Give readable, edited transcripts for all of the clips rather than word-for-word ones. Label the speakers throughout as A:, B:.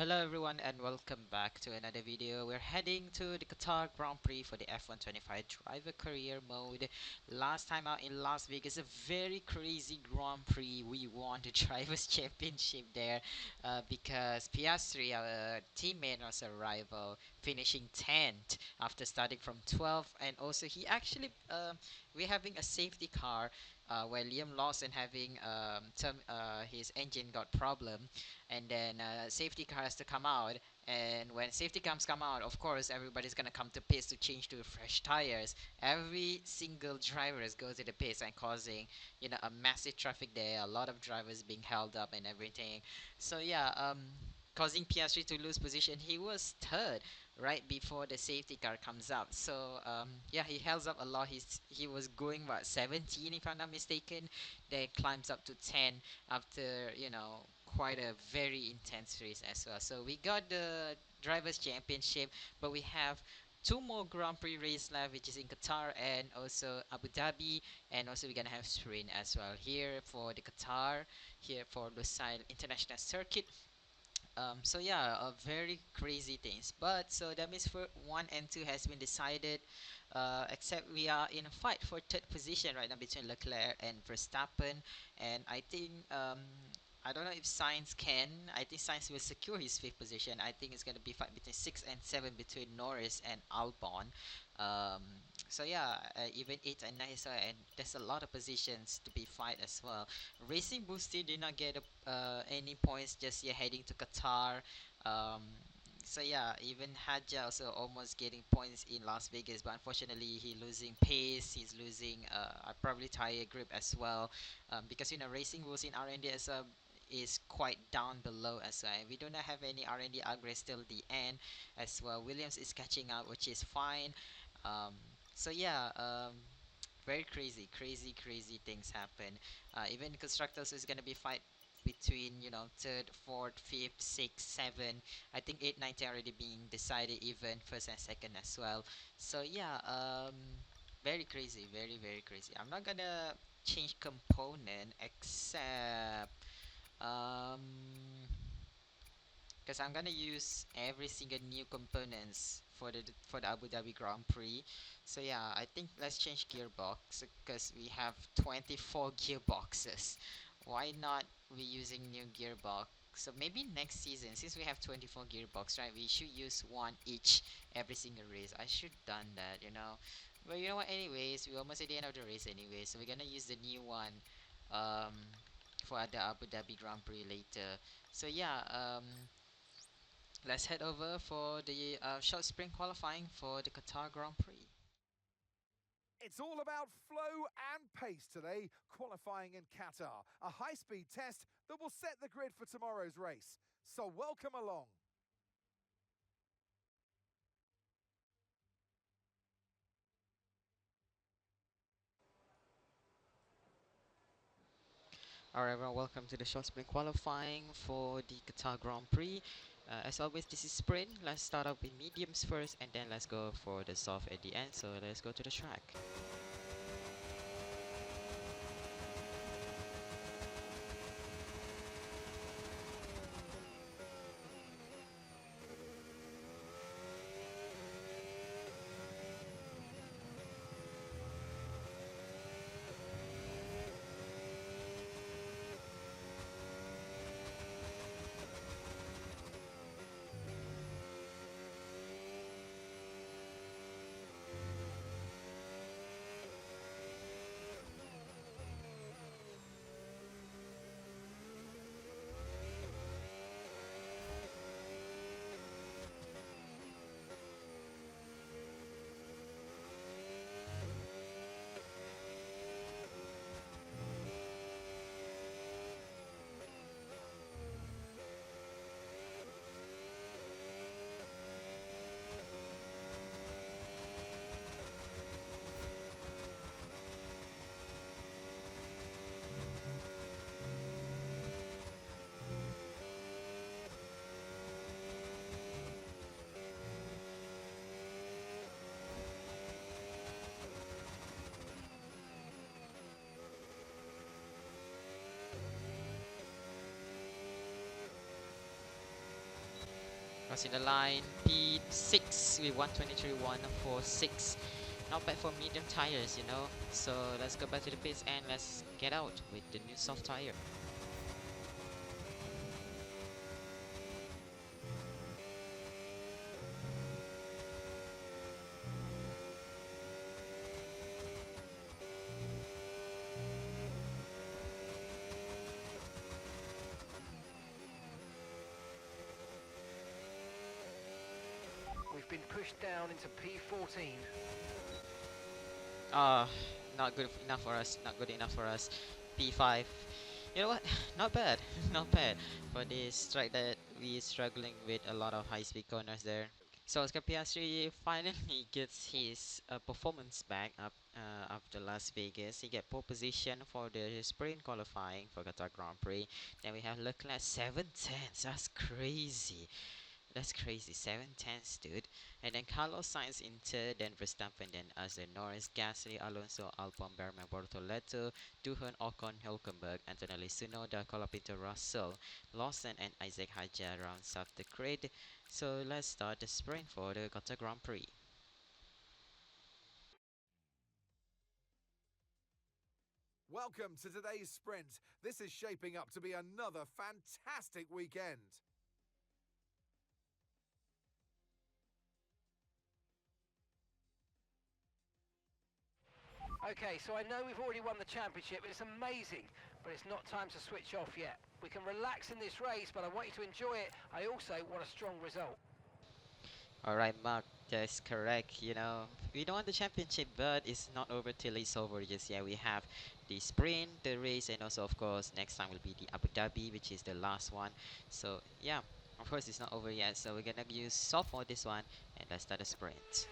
A: Hello everyone and welcome back to another video. We're heading to the Qatar Grand Prix for the F125 driver career mode. Last time out in Las Vegas, a very crazy Grand Prix. We won the Drivers' Championship there because Piastri, our teammate, was a rival, finishing 10th after starting from 12th. And also he actually, we're having a safety car where Liam Lawson having his engine got problem, and then safety car has to come out, and when safety cars come out, of course everybody's gonna come to pits to change to fresh tires. Every single driver is go to the pits and causing a massive traffic there, a lot of drivers being held up and everything. So yeah, causing Piastri to lose position. He was third right before the safety car comes out. So yeah, he held up a lot. He was going what 17 if I'm not mistaken, then climbs up to 10 after quite a very intense race as well. So we got the drivers championship, but we have two more Grand Prix race left, which is in Qatar and also Abu Dhabi, and also we're gonna have sprint as well here for the Qatar, here for Lusail International Circuit. So yeah, very crazy things. But so that means for one and two has been decided. Except we are in a fight for third position right now between Leclerc and Verstappen, and I think I don't know if Sainz can. I think Sainz will secure his fifth position. I think it's gonna be fight between six and seven between Norris and Albon. Um, so yeah, even eight and nine. So and there's a lot of positions to be fight as well. Racing Bull still did not get any points just yet heading to Qatar. Um, so yeah, even Hadja also almost getting points in Las Vegas, but unfortunately he losing pace. He's losing probably tire grip as well, because Racing Bulls in R&D is quite down below as well. We do not have any R&D upgrades till the end as well. Williams is catching up, which is fine. Um, so yeah, very crazy things happen. Even constructors is gonna be fight between third, fourth, fifth, sixth, seven. I think 8, 9, 10 already being decided, even first and second as well. So yeah, very crazy, very crazy. I'm not gonna change component except um because I'm gonna use every single new components for the Abu Dhabi Grand Prix. So yeah, I think let's change gearbox because we have 24 gearboxes. Why not we using new gearbox? So maybe next season, since we have 24 gearbox, right? We should use one each every single race. I should done that. But you know what? Anyways, we're almost at the end of the race anyway, so we're gonna use the new one um, for the Abu Dhabi Grand Prix later. So yeah, let's head over for the short sprint qualifying for the Qatar Grand Prix.
B: It's all about flow and pace today, qualifying in Qatar, a high-speed test that will set the grid for tomorrow's race. So welcome along.
A: Alright everyone, welcome to the short sprint qualifying for the Qatar Grand Prix. As always, this is sprint. Let's start off with mediums first and then let's go for the soft at the end. So let's go to the track. Crossing the line, P6 with 123.146. Not bad for medium tires, you know. So let's go back to the pits and let's get out with the new soft tire.
C: We've been pushed down into P14.
A: Ah, not good enough for us. Not good enough for us. P5. You know what? Not bad. Not bad for this track that we struggling with a lot of high-speed corners there. So Oscar Piastri finally gets his performance back up after Las Vegas. He get pole position for the sprint qualifying for Qatar Grand Prix. Then we have Leclerc 7/10. That's crazy. That's crazy. 7/10, dude. And then Carlos Sainz in third, then Verstappen, then us, then Norris, Gasly, Alonso, Albon, Berman, Bortoleto, Duhan, Ocon, Hülkenberg, Antonelli, Tsunoda, Colapinto, Russell, Lawson, and Isaac Hajar rounds up the grid. So let's start the sprint for the Qatar Grand Prix.
B: Welcome to today's sprint. This is shaping up to be another fantastic weekend.
C: Okay, so I know we've already won the championship, it's amazing, but it's not time to switch off yet. We can relax in this race, but I want you to enjoy it. I also want a strong result.
A: Alright, Mark, that's correct. You know, we don't want the championship, but it's not over till it's over. Just yeah, we have the sprint, the race, and also, of course, next time will be the Abu Dhabi, which is the last one. So, yeah, of course, it's not over yet. So, we're gonna use soft for this one, and let's start the sprint.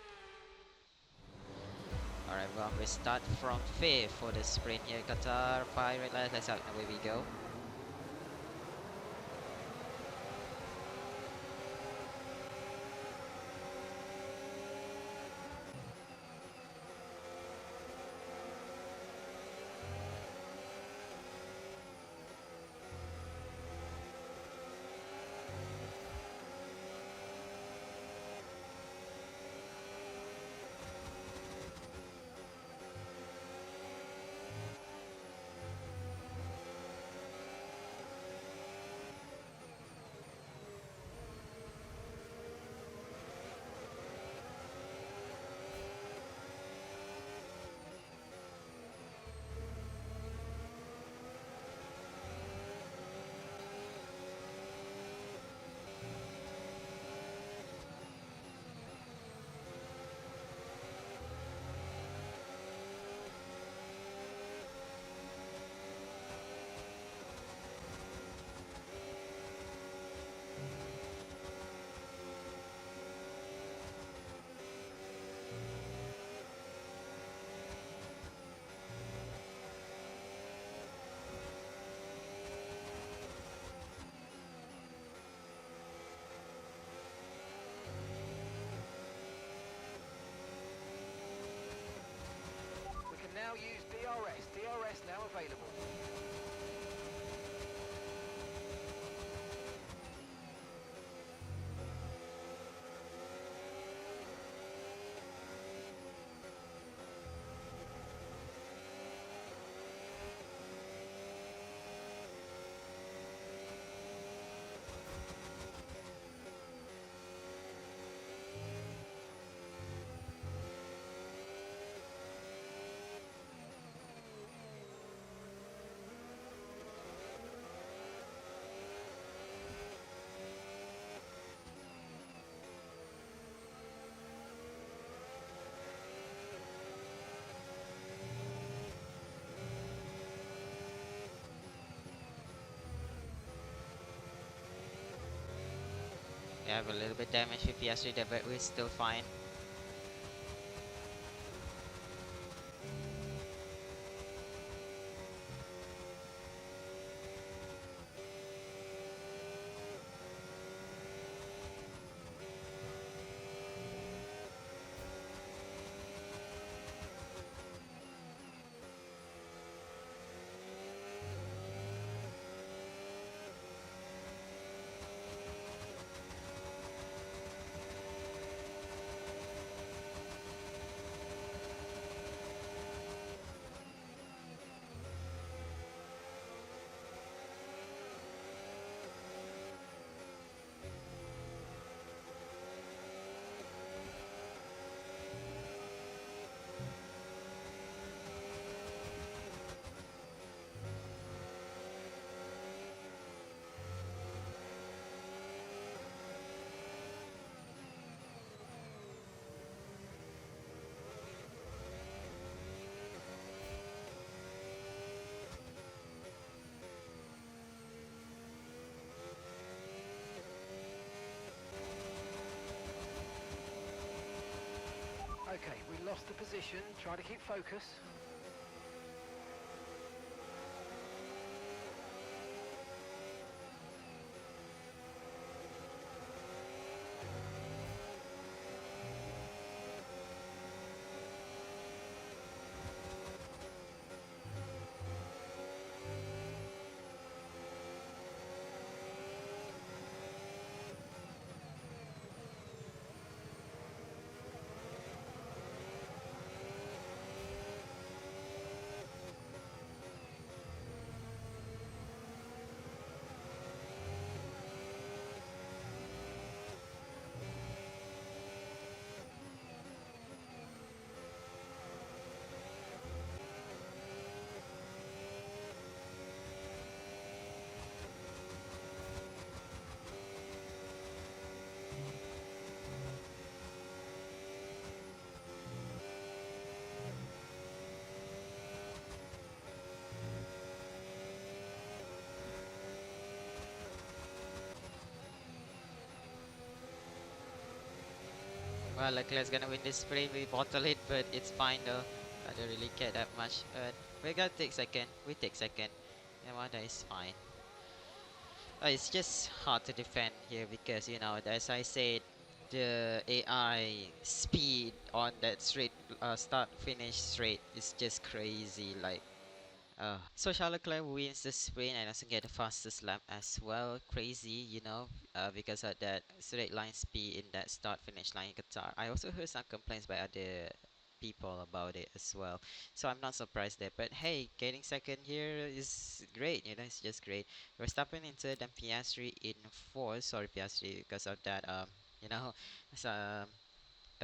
A: Alright, well, we start from fifth for the sprint here. Qatar, 5 red lights, let's out, and away we go.
C: We can now use DRS. DRS now available.
A: We have a little bit damage with Piastri there, but we're still fine.
C: Okay, we lost the position. Try to keep focus.
A: Well, Leclerc's gonna win this sprint. We bottle it, but it's fine though. I don't really care that much. But we gotta take second. We take second. And well, that is fine. It's just hard to defend here because, you know, as I said, the AI speed on that straight start finish straight is just crazy. Like, so Charles Leclerc wins the sprint and also get the fastest lap as well. Crazy, you know, because of that straight line speed in that start finish line in Qatar. I also heard some complaints by other people about it as well. So I'm not surprised there. But hey, getting second here is great, you know, it's just great. Verstappen in third and Piastri in fourth. Sorry, Piastri, because of that, you know, it's, a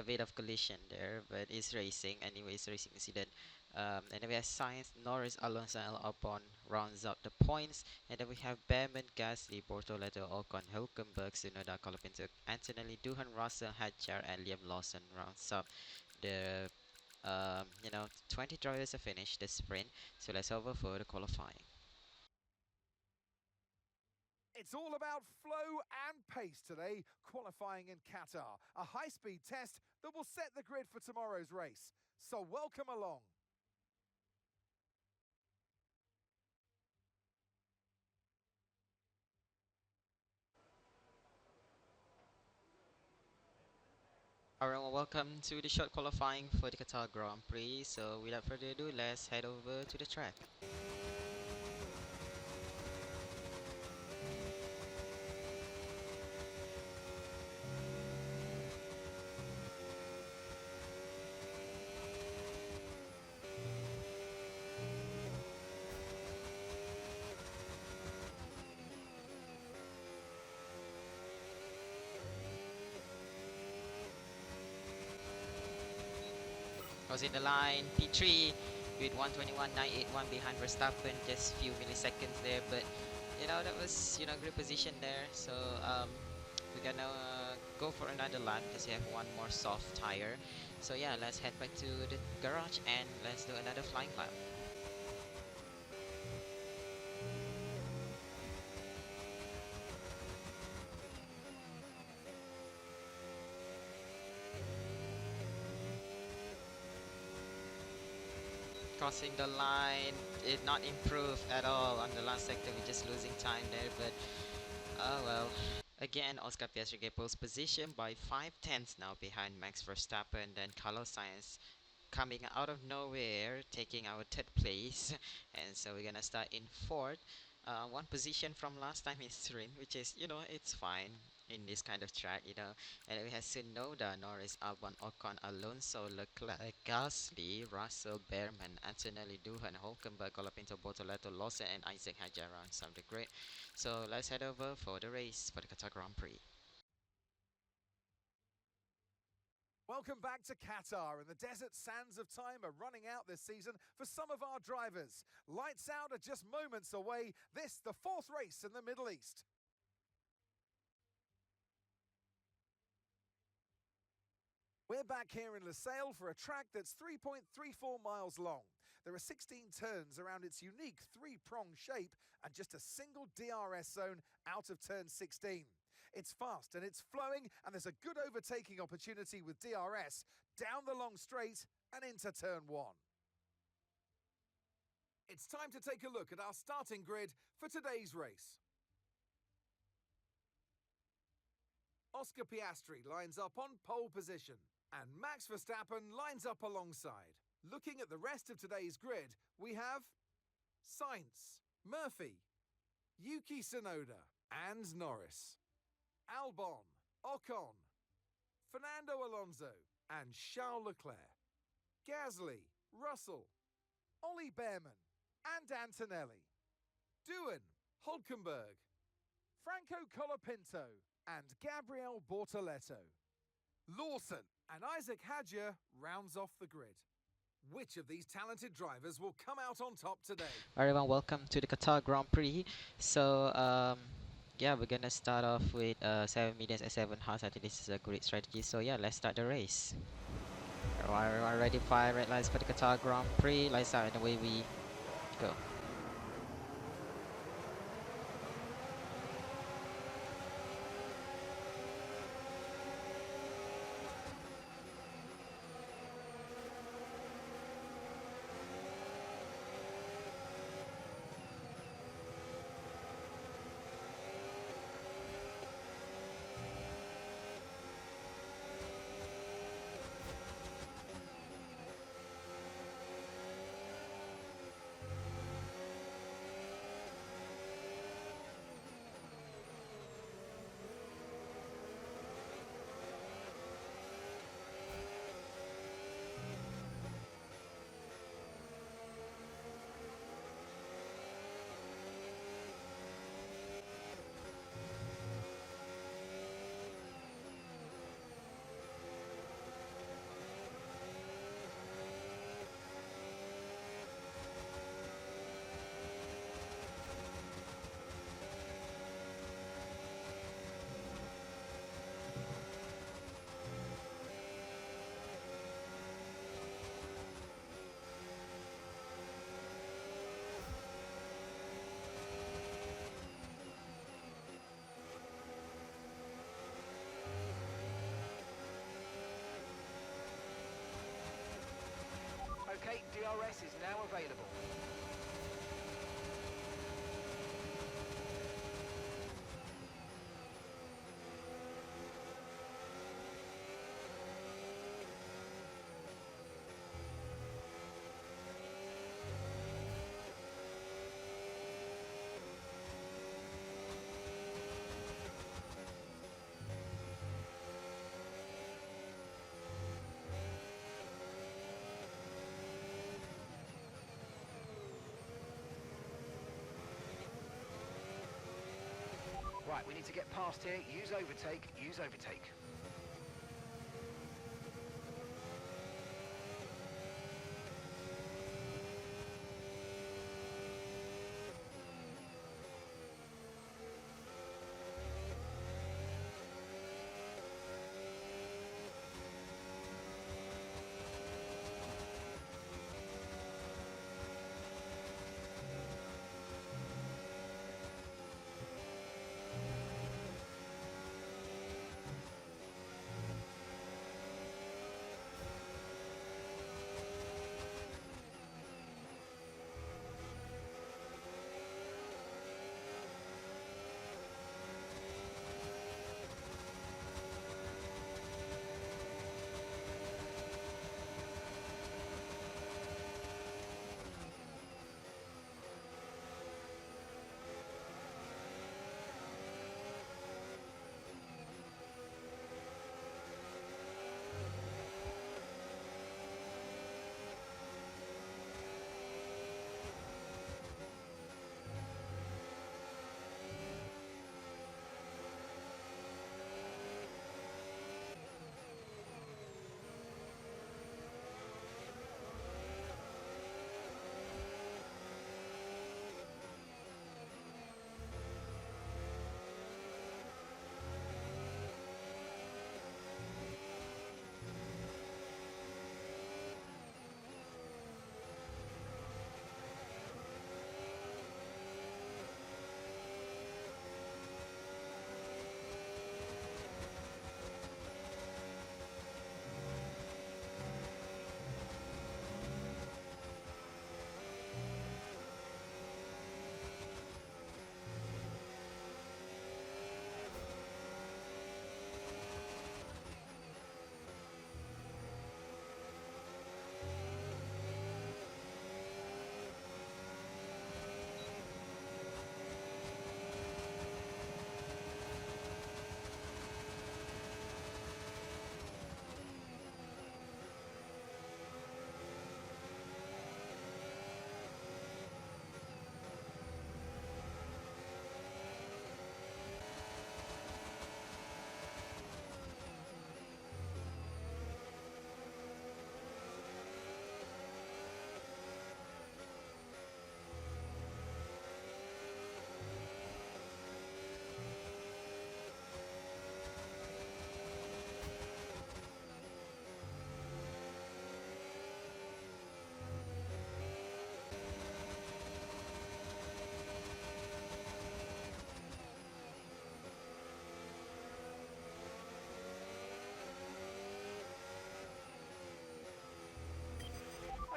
A: bit of collision there, but it's racing anyways, racing incident. And then we have Sainz, Norris, Alonso, and Albon rounds up the points, and then we have Behrman, Gasly, Bortoleto, Ocon, Hülkenberg, Tsunoda, Colapinto, Antonelli, Duhan, Russell, Hadjar, and Liam Lawson rounds up the 20 drivers have finished the sprint. So let's over for the qualifying.
B: It's all about flow and pace today, qualifying in Qatar. A high-speed test that will set the grid for tomorrow's race. So welcome along.
A: Alright, well, welcome to the short qualifying for the Qatar Grand Prix. So without further ado, let's head over to the track. Was in the line, P3 with 121.981 behind Verstappen, just few milliseconds there, but you know that was great position there. So we're gonna go for another lap because we have one more soft tire. So yeah, let's head back to the garage and let's do another flying lap. Crossing the line did not improve at all on the last sector. We're just losing time there, but oh well. Again, Oscar Piastri get pole position by 5 tenths now behind Max Verstappen. Then Carlos Sainz coming out of nowhere, taking our third place, and so we're gonna start in fourth. One position from last time in sprint, which is it's fine in this kind of track, And then we have Tsunoda, Norris, Albon, Ocon, Alonso, Leclerc, Gasly, Russell, Behrman, Antonelli, Duhan, Hulkenberg, Colapinto, Bortoleto, Lawson, and Isaac Hadjar on something great. So let's head over for the race for the Qatar Grand Prix.
B: Welcome back to Qatar, and the desert sands of time are running out this season for some of our drivers. Lights out are just moments away. This, the fourth race in the Middle East. We're back here in Losail for a track that's 3.34 miles long. There are 16 turns around its unique three-prong shape and just a single DRS zone out of turn 16. It's fast and it's flowing, and there's a good overtaking opportunity with DRS down the long straight and into turn 1. It's time to take a look at our starting grid for today's race. Oscar Piastri lines up on pole position, and Max Verstappen lines up alongside. Looking at the rest of today's grid, we have Sainz, Murphy, Yuki Tsunoda, and Norris, Albon, Ocon, Fernando Alonso, and Charles Leclerc, Gasly, Russell, Ollie Behrman, and Antonelli, Doohan, Hulkenberg, Franco Colapinto, and Gabriel Bortoleto. Lawson and Isaac Hadjar rounds off the grid. Which of these talented drivers will come out on top today?
A: Everyone, welcome to the Qatar Grand Prix. So, yeah, we're gonna start off with 7 mediums and 7 hards. I think this is a great strategy. So yeah, let's start the race. Everyone ready? 5 red lights for the Qatar Grand Prix. Lights out and away we go.
C: Okay, DRS is now available. Right, we need to get past here. Use overtake, use overtake.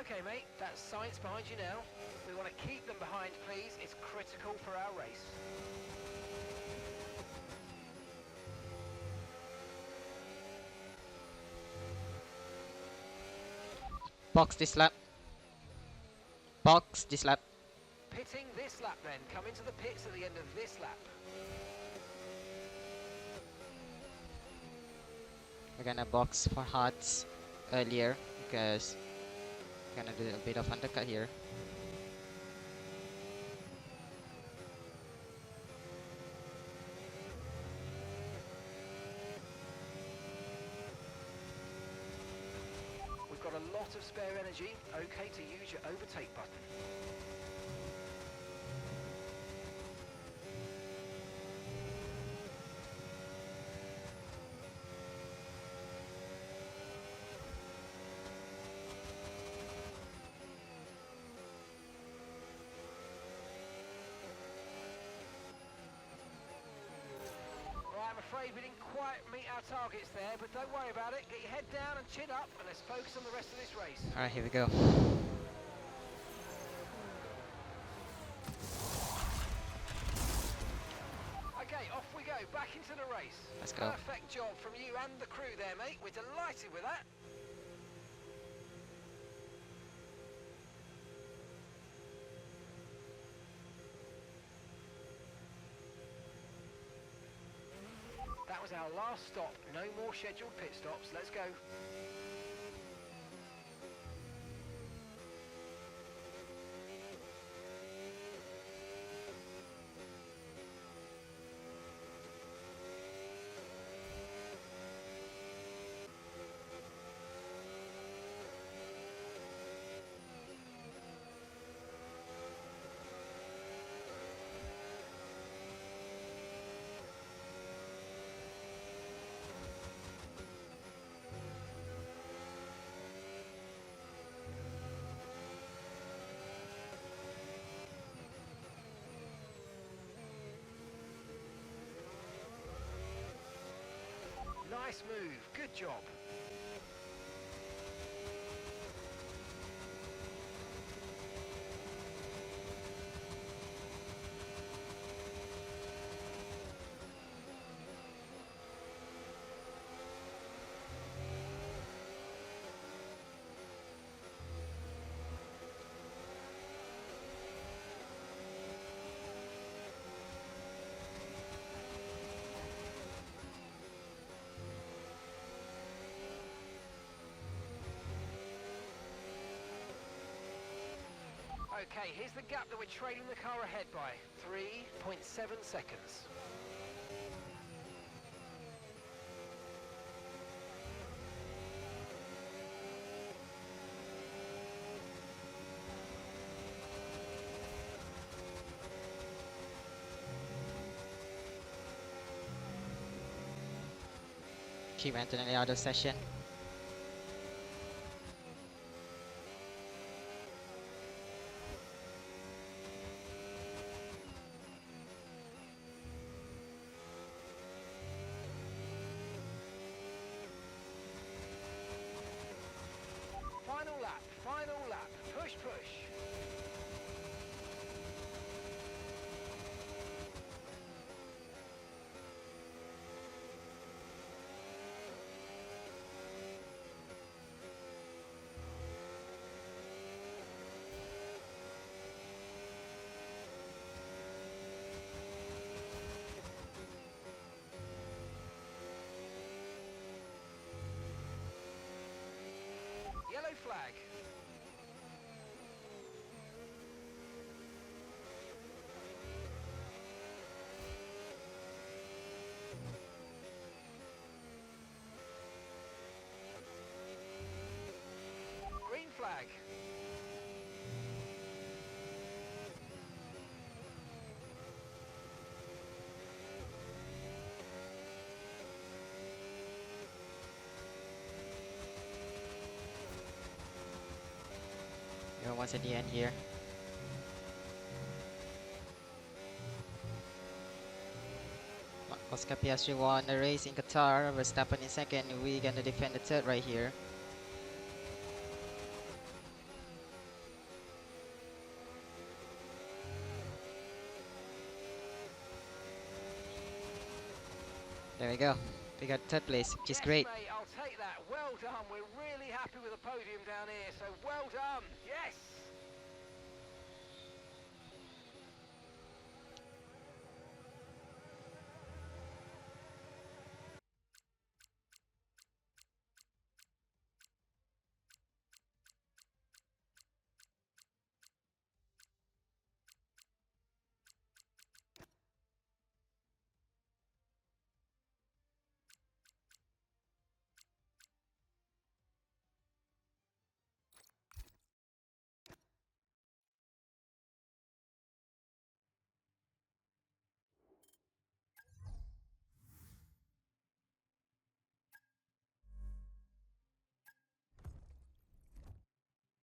C: Okay, mate, that's science behind you now. We want to keep them behind, please. It's critical for our race.
A: Box this lap. Box this lap.
C: Pitting this lap then. Come into the pits at the end of this lap.
A: We're gonna box for Hots earlier because we're gonna do a bit of undercut here.
C: We've got a lot of spare energy. Okay to use your overtake button. I'm afraid we didn't quite meet our targets there, but don't worry about it. Get your head down and chin up, and let's focus on the rest of this race.
A: Alright, here we go.
C: Okay, off we go, back into the race.
A: Let's go.
C: Perfect job from you and the crew there, mate. We're delighted with that. That was our last stop. No more scheduled pit stops. Let's go. Nice move. Good job. Okay, here's the gap that we're trailing the car ahead by. 3.7 seconds.
A: Keep Antonelli out of session.
C: Final lap, final lap. Push, push. Yellow flag. Green flag.
A: You're almost at the end here. Oscar Piastri won the race in Qatar. Verstappen in second. We're gonna defend the third right here. There we go. We got third place, which is
C: Yes,
A: great.
C: mate, I'll take that. Well done. We're really happy with the podium down here, so well done. Yes.